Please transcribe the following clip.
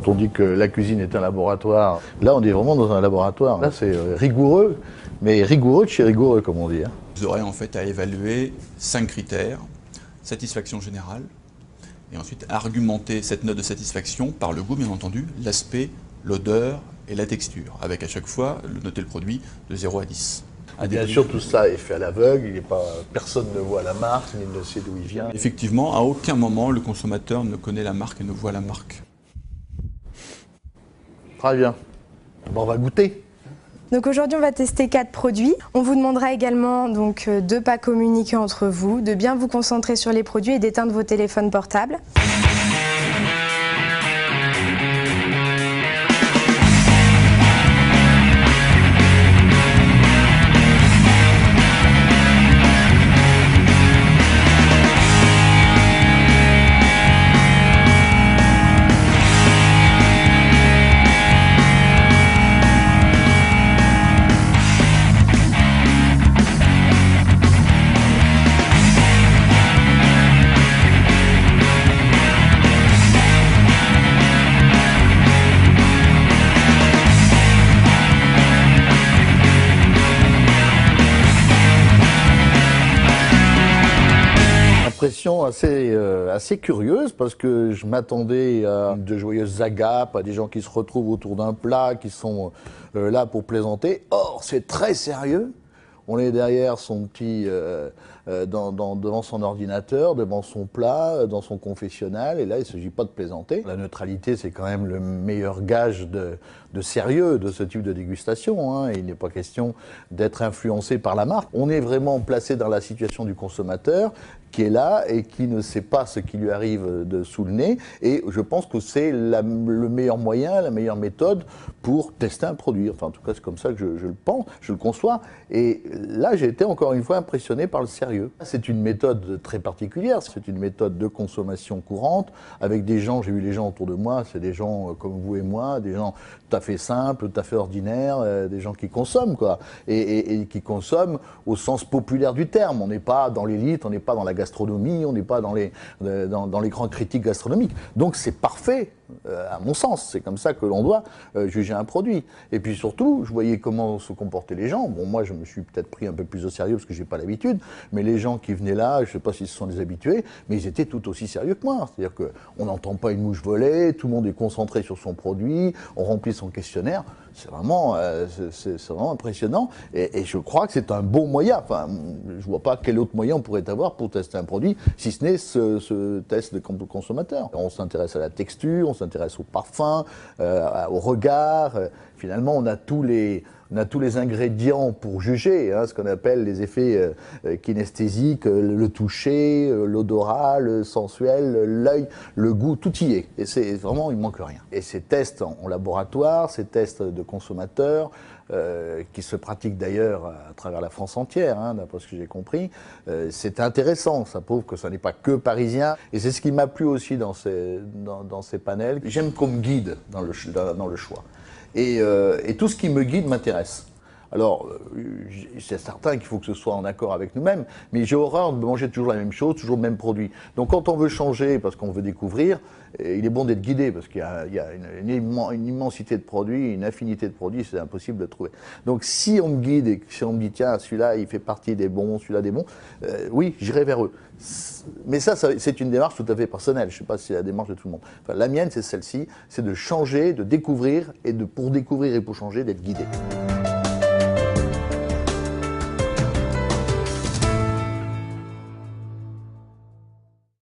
quand on dit que la cuisine est un laboratoire, là on est vraiment dans un laboratoire. Là c'est rigoureux, mais rigoureux de chez rigoureux comme on dit. Vous aurez en fait à évaluer 5 critères. Satisfaction générale, et ensuite argumenter cette note de satisfaction par le goût bien entendu, l'aspect, l'odeur et la texture, avec à chaque fois noter le produit de 0 à 10. Bien sûr, tout ça est fait à l'aveugle, personne ne voit la marque, ni ne sait d'où il vient. Effectivement, à aucun moment le consommateur ne connaît la marque et ne voit la marque. Très bien. Bon, on va goûter. Donc aujourd'hui, on va tester 4 produits. On vous demandera également donc, de ne pas communiquer entre vous, de bien vous concentrer sur les produits et d'éteindre vos téléphones portables. Impression assez curieuse parce que je m'attendais à de joyeuses agapes, à des gens qui se retrouvent autour d'un plat, qui sont là pour plaisanter. Or, c'est très sérieux. On est derrière son petit, devant son ordinateur, devant son plat, dans son confessionnal, et là il ne s'agit pas de plaisanter. La neutralité, c'est quand même le meilleur gage de sérieux de ce type de dégustation, hein. Il n'est pas question d'être influencé par la marque. On est vraiment placé dans la situation du consommateur qui est là et qui ne sait pas ce qui lui arrive sous le nez, et je pense que c'est le meilleur moyen, la meilleure méthode pour tester un produit. Enfin, en tout cas, c'est comme ça que je le pense, je le conçois, et là j'ai été encore une fois impressionné par le sérieux. C'est une méthode très particulière, c'est une méthode de consommation courante, avec des gens, j'ai vu les gens autour de moi, c'est des gens comme vous et moi, des gens tout à fait simples, tout à fait ordinaires, des gens qui consomment, quoi, et qui consomment au sens populaire du terme. On n'est pas dans l'élite, on n'est pas dans la gastronomie, on n'est pas dans les grands critiques gastronomiques. Donc c'est parfait, à mon sens, c'est comme ça que l'on doit juger un produit. Et puis surtout, je voyais comment se comportaient les gens. Bon, moi je me suis peut-être pris un peu plus au sérieux parce que j'ai pas l'habitude, mais les gens qui venaient là, je ne sais pas si ce sont des habitués, mais ils étaient tout aussi sérieux que moi. C'est-à-dire qu'on n'entend pas une mouche voler, tout le monde est concentré sur son produit, on remplit son questionnaire. C'est vraiment impressionnant, et je crois que c'est un bon moyen. Enfin, je vois pas quel autre moyen on pourrait avoir pour tester un produit, si ce n'est ce test de consommateur. On s'intéresse à la texture, on s'intéresse au parfum, au regard. Finalement, on a tous les ingrédients pour juger, hein, ce qu'on appelle les effets kinesthésiques, le toucher, l'odorat, le sensuel, l'œil, le goût, tout y est. Et c'est vraiment, il ne manque rien. Et ces tests en laboratoire, ces tests de consommateurs, qui se pratiquent d'ailleurs à travers la France entière, hein, d'après ce que j'ai compris, c'est intéressant. Ça prouve que ça n'est pas que parisien. Et c'est ce qui m'a plu aussi dans ces panels. J'aime qu'on me guide dans le choix. Et tout ce qui me guide m'intéresse. Alors, c'est certain qu'il faut que ce soit en accord avec nous-mêmes, mais j'ai horreur de manger toujours la même chose, toujours le même produit. Donc quand on veut changer, parce qu'on veut découvrir, il est bon d'être guidé, parce qu'il y a une immensité de produits, une infinité de produits, c'est impossible de trouver. Donc si on me guide et si on me dit, tiens, celui-là, il fait partie des bons, celui-là des bons, oui, j'irai vers eux. Mais ça c'est une démarche tout à fait personnelle, je ne sais pas si c'est la démarche de tout le monde. Enfin, la mienne, c'est celle-ci, c'est de changer, de découvrir, et pour découvrir et pour changer, d'être guidé.